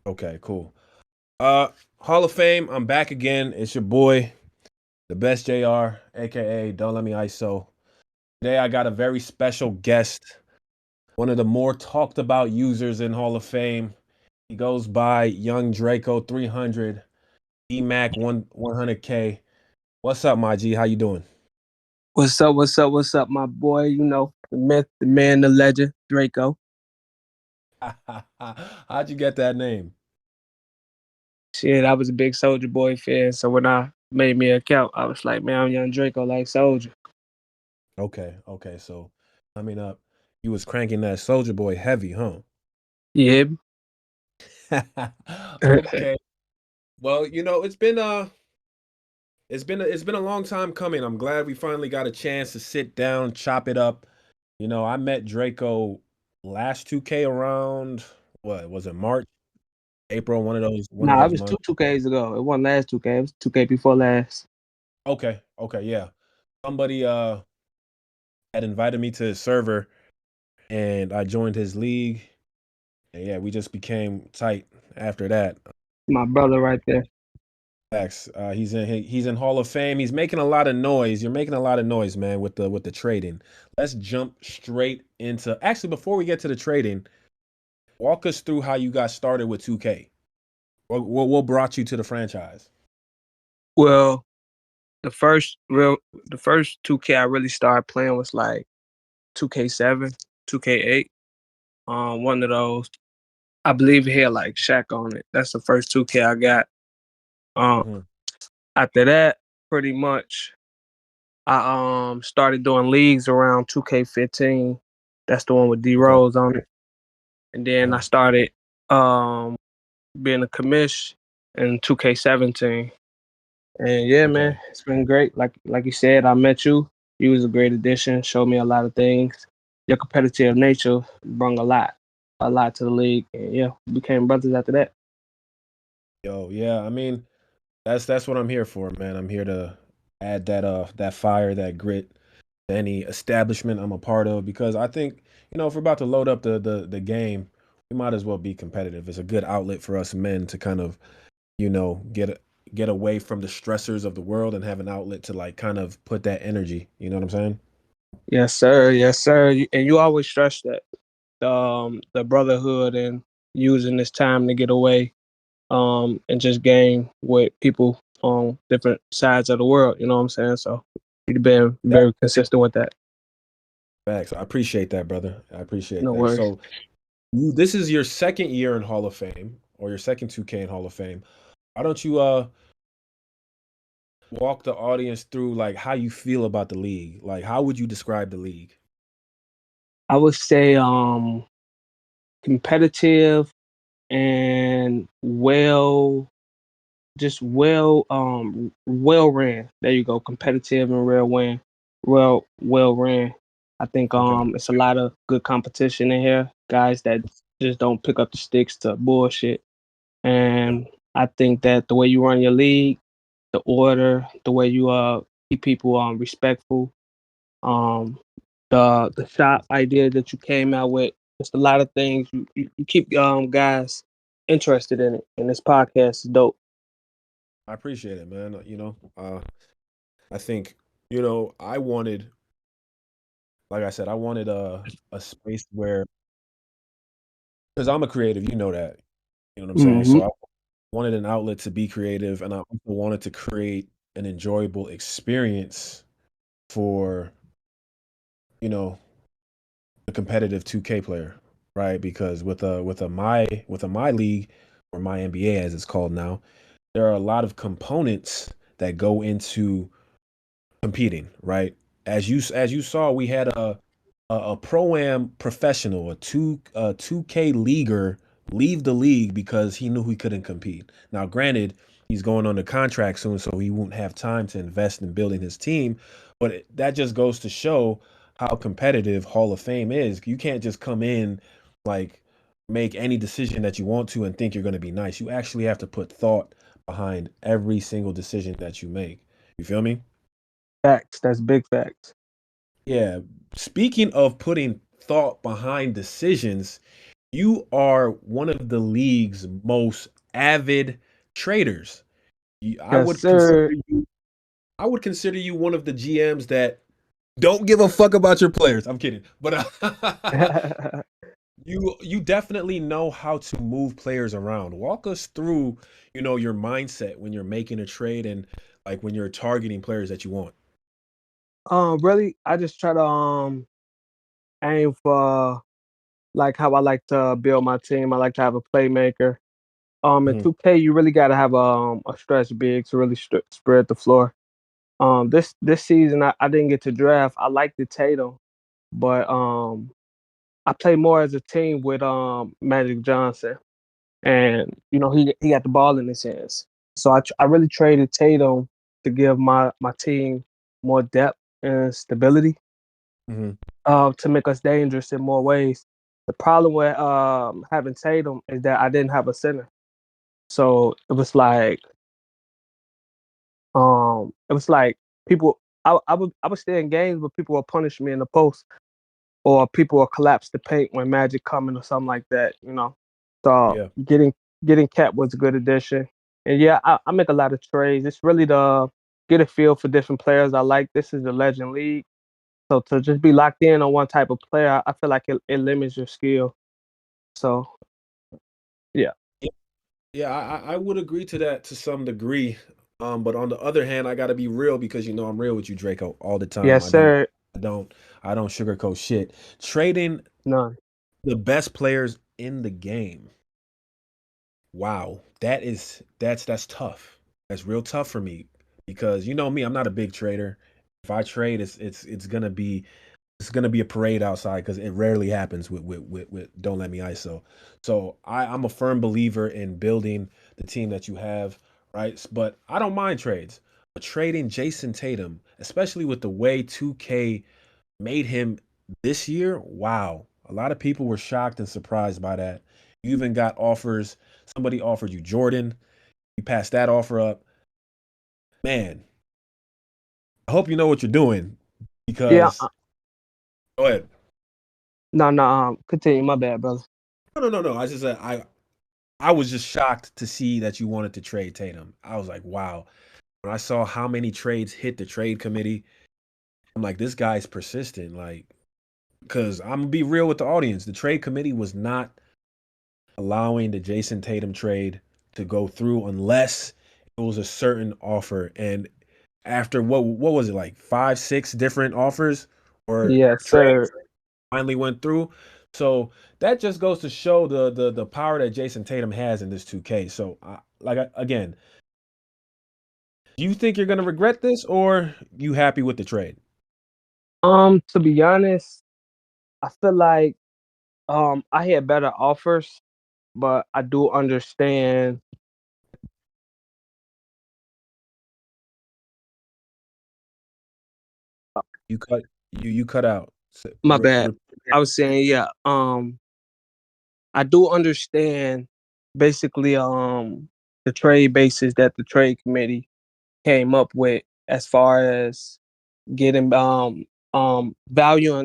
Okay, cool. Hall of Fame, I'm back again. It's your boy, the best JR, aka Don't Let Me ISO. Today I got a very special guest, one of the more talked about users in Hall of Fame. He goes by Young Draco 300, EMAC 100K. What's up, my G? How you doing? What's up? What's up? What's up, my boy? You know, the myth, the man, the legend, Draco. How'd you get that name? Shit, I was a big Soldier Boy fan, so when I made me an account, I was like, man, I'm Young Draco like Soldier. Okay. So, I mean, you was cranking that Soldier Boy heavy, huh? Yeah. Okay. Well, it's been a long time coming. I'm glad we finally got a chance to sit down, chop it up. I met Draco last 2K around what was it, March, April, one of Nah, it those was two months. 2Ks ago. It wasn't last 2K. It was 2K before last. Okay, yeah. Somebody had invited me to his server and I joined his league. And yeah, we just became tight after that. My brother right there. Facts. He's in Hall of Fame. He's making a lot of noise. You're making a lot of noise, man, with the trading. Let's jump straight into. Actually, before we get to the trading, walk us through how you got started with 2K. What brought you to the franchise? Well, the first 2K I really started playing was like 2K7, 2K8. One of those. I believe it had like Shaq on it. That's the first 2K I got. Um, Hmm. After that, pretty much I started doing leagues around 2K15. That's the one with D Okay. Rose on it. And then I Uh-huh. started um being a commish in 2K17. And yeah, man, Okay. it's been great. Like you said, I met you. You was a great addition, showed me a lot of things. Your competitive nature brought a lot to the league. And yeah, we became brothers after that. Yo, yeah. I mean, that's what I'm here for, man. I'm here to add that fire, that grit to any establishment I'm a part of because I think, if we're about to load up the game, we might as well be competitive. It's a good outlet for us men to kind of, get away from the stressors of the world and have an outlet to like kind of put that energy. You know what I'm saying? Yes, sir. Yes, sir. And you always stress that the brotherhood and using this time to get away and just game with people on different sides of the world. You know what I'm saying? So you've been That very consistent with that. facts. I appreciate that, brother. I appreciate No that. worries. So this is your second year in Hall of Fame or your second 2K in Hall of Fame. Why don't you walk the audience through like how you feel about the league? Like how would you describe the league? I would say competitive and well ran. There you go. Competitive and well ran. I think Okay. it's a lot of good competition in here. Guys that just don't pick up the sticks to bullshit. Yeah. And I think that the way you run your league, the order, the way you keep people respectful, um, the shop idea that you came out with, just a lot of things. You keep guys interested in it, and this podcast is dope. I appreciate it, man. I think, I wanted, like I said, I wanted a space where, because I'm a creative, you know that, you know what I'm saying? Hmm. So I wanted an outlet to be creative, and I also wanted to create an enjoyable experience for, you know, the competitive 2K player, right? Because with a my league or my NBA as it's called now, there are a lot of components that go into competing, right? As you saw, we had a pro-am professional, a 2K leaguer leave the league because he knew he couldn't compete. Now, granted, he's going on the contract soon, so he won't have time to invest in building his team. But that just goes to show how competitive Hall of Fame is. You can't just come in like make any decision that you want to and think you're going to be nice. You actually have to put thought behind every single decision that you make. You feel me? Facts. That's big facts. Yeah. Speaking of putting thought behind decisions, You are one of the league's most avid traders. I Yes, would consider sir. you I would consider you one of the GMs that don't give a fuck about your players. I'm kidding. But you definitely know how to move players around. Walk us through, your mindset when you're making a trade and like when you're targeting players that you want. Really, I just try to aim for like how I like to build my team. I like to have a playmaker. In Mhm, 2K, you really got to have a stretch big to really spread the floor. This season I didn't get to draft. I like the Tatum, but I play more as a team with Magic Johnson, and he got the ball in his hands. So I really traded Tatum to give my team more depth and stability, mhm. to make us dangerous in more ways. The problem with having Tatum is that I didn't have a center, so it was like people. I would stay in games, but people will punish me in the post, or people will collapse the paint when Magic coming or something like that. So Yeah. getting Cat was a good addition, and yeah, I make a lot of trades. It's really to get a feel for different players I like. This is the Legend League, so to just be locked in on one type of player, I feel like it limits your skill. So yeah, Yeah, yeah, I would agree to that to some degree. But on the other hand, I gotta be real because I'm real with you, Draco, all the time. yes, sir. I don't, I don't sugarcoat shit. Trading None. the best players in the game. Wow, that's tough. That's real tough for me because you know me, I'm not a big trader. If I trade, it's gonna be a parade outside because it rarely happens with Don't Let Me ISO. So I'm a firm believer in building the team that you have, right? But I don't mind trades. But trading Jason Tatum, especially with the way 2K made him this year, wow. A lot of people were shocked and surprised by that. You even got offers. Somebody offered you Jordan. You passed that offer up. Man, I hope you know what you're doing Yeah. because go ahead. No, no. Continue. My bad, brother. No. I just said I was just shocked to see that you wanted to trade Tatum. I was like, wow. When I saw how many trades hit the trade committee, I'm like, this guy's persistent. Like, because I'm gonna be real with the audience. The trade committee was not allowing the Jason Tatum trade to go through unless it was a certain offer. And after what was it, like 5, 6 different offers or Yes, sir. trades finally went through. So that just goes to show the power that Jason Tatum has in this 2K. So again, do you think you're gonna regret this or you happy with the trade? To be honest, I feel like I had better offers, but I do understand. You cut you cut out. My bad. I was saying, yeah. I do understand basically the trade basis that the trade committee came up with as far as getting valuing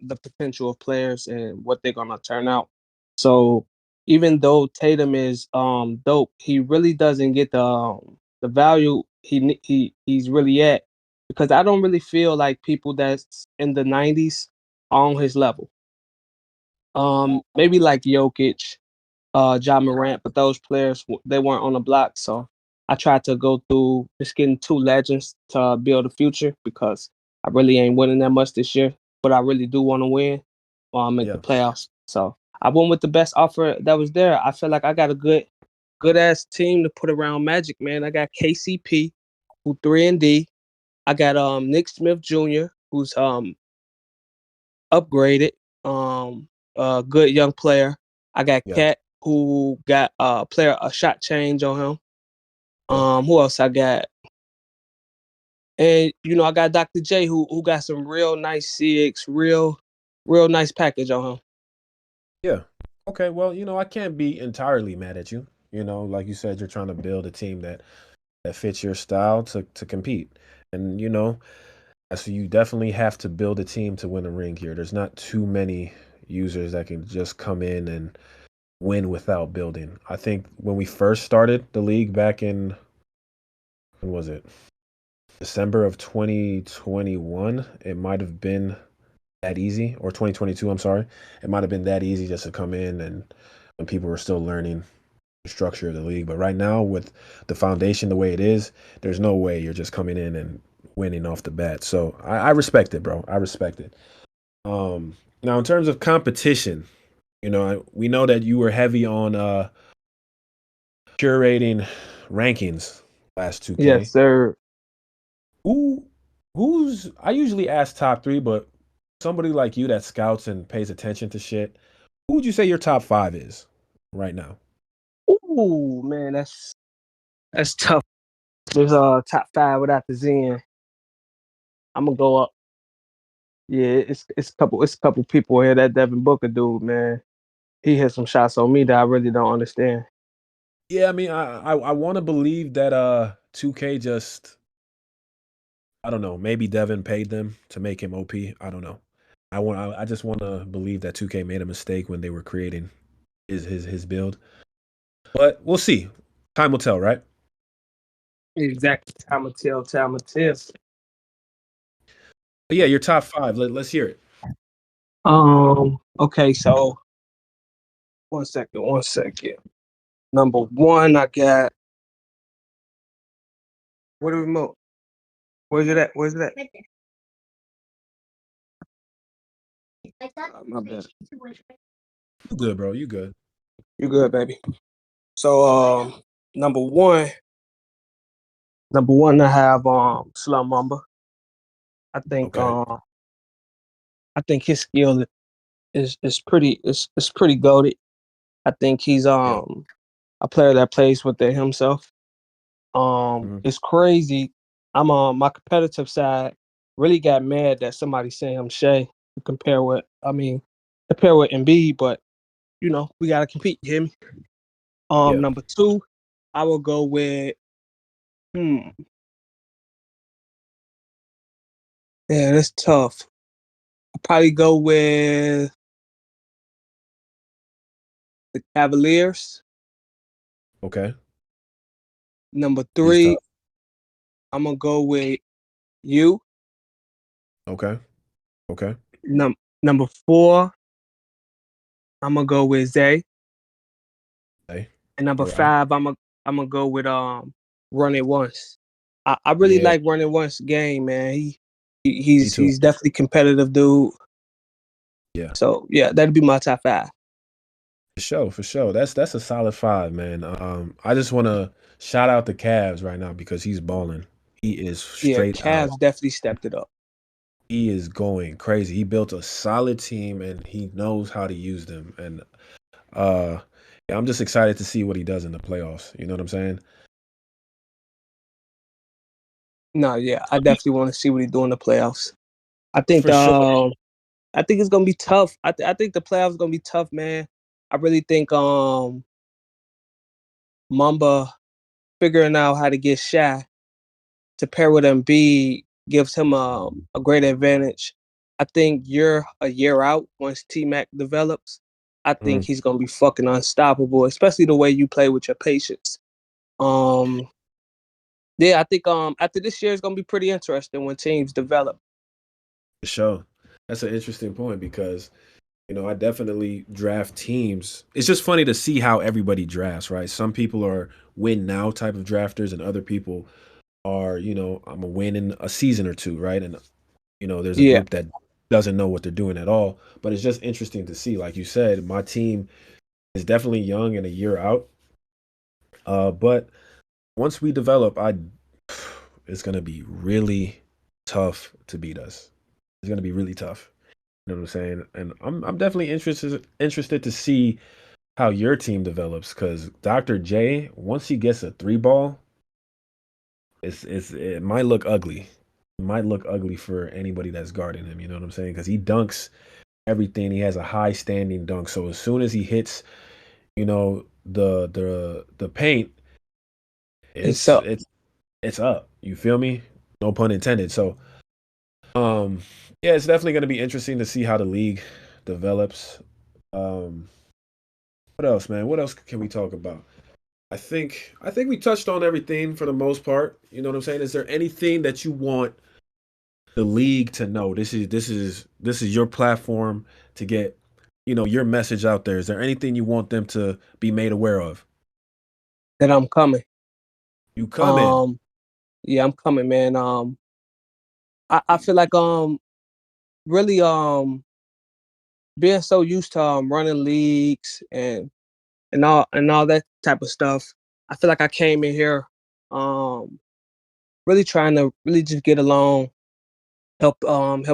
the potential of players and what they're gonna turn out. So even though Tatum is dope, he really doesn't get the value he's really at, because I don't really feel like people that's in the 90s are on his level. Maybe like Jokic, Ja Morant, but those players they weren't on the block. So I tried to go through just getting two legends to build a future, because I really ain't winning that much this year, but I really do want to win or make the Yeah. playoffs. So I went with the best offer that was there. I feel like I got a good ass team to put around Magic, man. I got KCP, who 3 and D. I got Nick Smith Jr., who's upgraded, a good young player. I got Yeah. Cat, who got player a shot change on him. Yeah. Who else I got? And I got Dr. J, who got some real nice CX, real nice package on him. Yeah. Okay, well, I can't be entirely mad at you. Like you said, you're trying to build a team that fits your style to compete. And so you definitely have to build a team to win a ring here. There's not too many users that can just come in and win without building. I think when we first started the league back in, when was it? December of 2021, it might have been that easy, or 2022, I'm sorry. It might have been that easy just to come in and when people were still learning the structure of the league. But right now, with the foundation the way it is, there's no way you're just coming in and winning off the bat. So I respect it, bro. I respect it. Now in terms of competition, we know that you were heavy on curating rankings last Yes, 2K. sir. Who who's I usually ask top three, but somebody like you that scouts and pays attention to shit, who would you say your top five is right now? Ooh, man, that's tough. There's top five without the Zen. I'm gonna go up. Yeah, it's a couple people here. That Devin Booker dude, man, he hit some shots on me that I really don't understand. Yeah, I mean, I want to believe that 2K just, I don't know, maybe Devin paid them to make him OP. I don't know. I just want to believe that 2K made a mistake when they were creating his build. But we'll see. Time will tell, right? Exactly. Time will tell. Time will tell. But yeah, your top five. Let's hear it. Okay. So one second. One second. Number one, I got. Where the remote? Where's it at? Where's it at? My bad. You good, bro. You good. You good, baby? So number one, I have Slum Mamba. I think Okay. um I think his skill is pretty goated. I think he's Yeah. a player that plays within himself. Mhm. It's crazy. I'm on my competitive side. Really got mad that somebody sent him Shea to compare with Embiid, but we gotta compete. You hear me? Yeah. Number two, I will go with hmm. Yeah, that's tough. I'll probably go with the Cavaliers. Okay. Number He's three, tough. I'm gonna go with you. Okay. Okay. Number four, I'm gonna go with Zay. Hey. And number All right. five, I'm gonna go with Run It Once. I really Yeah. like Run It Once game, man. Me too. He's definitely competitive dude. Yeah. So yeah, that'd be my top five. For sure. For sure. That's a solid five, man. I just want to shout out the Cavs right now because he's balling. He is Yeah, straight out. Cavs definitely stepped it up. He is going crazy. He built a solid team and he knows how to use them. And uh yeah, I'm just excited to see what he does in the playoffs. You know what I'm saying? No, yeah, I definitely want to see what he do in the playoffs. I think For sure. I think it's gonna be tough. I think the playoffs gonna be tough, man. I really think Mamba figuring out how to get shy to pair with Embiid gives him a great advantage. I think you're a year out once T Mac develops. I think Mhm. he's gonna be fucking unstoppable, especially the way you play with your patience. Um, yeah, I think after this year is gonna be pretty interesting when teams develop. For sure. That's an interesting point because I definitely draft teams. It's just funny to see how everybody drafts, right? Some people are win now type of drafters, and other people are, I'm a win in a season or two, right? And there's a Yeah, group that doesn't know what they're doing at all. But it's just interesting to see. Like you said, my team is definitely young and a year out. But once we develop, it's gonna be really tough to beat us. It's gonna be really tough. You know what I'm saying? And I'm definitely interested to see how your team develops because Dr. J, once he gets a three ball, it might look ugly. It might look ugly for anybody that's guarding him. You know what I'm saying? Because he dunks everything. He has a high standing dunk. So as soon as he hits, the paint, it's it's up. it's it's up. You feel me? No pun intended. So um yeah, it's definitely gonna be interesting to see how the league develops. Um What else, man? What else can we talk about? I think we touched on everything for the most part. You know what I'm saying? Is there anything that you want the league to know? This is your platform to get, your message out there. Is there anything you want them to be made aware of? That I'm coming. You coming. Um, yeah, I'm coming, man. I feel like really being so used to running leagues and all that type of stuff. I feel like I came in here um really trying to really just get along, help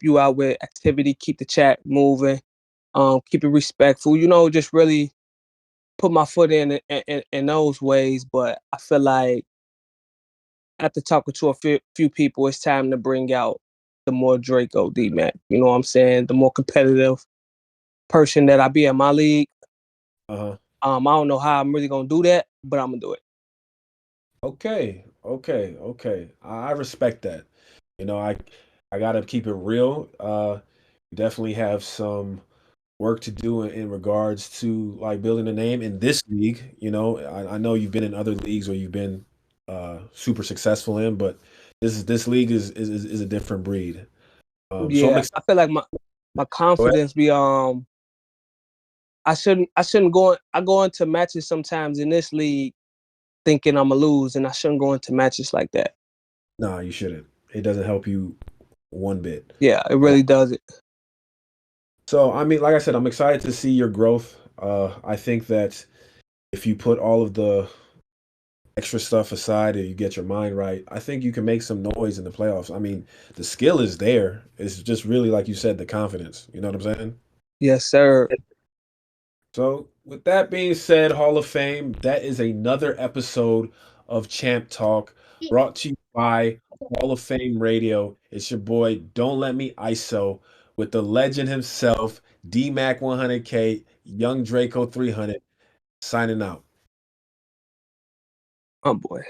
you out with activity, keep the chat moving, keep it respectful, just really put my foot in those ways. But I feel like after talking to a few people, it's time to bring out the more Draco D Mac. You know what I'm saying? The more competitive person that I be in my league. Uh-huh. I don't know how I'm really gonna do that, but I'm gonna do it. Okay. Okay. Okay. I respect that. I gotta keep it real. You definitely have some work to do in regards to like building a name in this league. I know you've been in other leagues where you've been super successful in, but this league is a different breed. So I'm Yeah, excited. I feel like my Go ahead. confidence be I shouldn't go into matches sometimes in this league thinking I'ma lose, and I shouldn't go into matches like that. No, you shouldn't. It doesn't help you one bit. Yeah, it Uh, really does it. so I mean, like I said, I'm excited to see your growth. I think that if you put all of the extra stuff aside and you get your mind right, I think you can make some noise in the playoffs. I mean, the skill is there. It's just really, like you said, the confidence. You know what I'm saying? Yes, sir. So, with that being said, Hall of Fame, that is another episode of Champ Talk brought to you by Hall of Fame Radio. It's your boy, Don't Let Me ISO, with the legend himself, D-Mac 100K, Young Draco 300, signing out. Oh boy.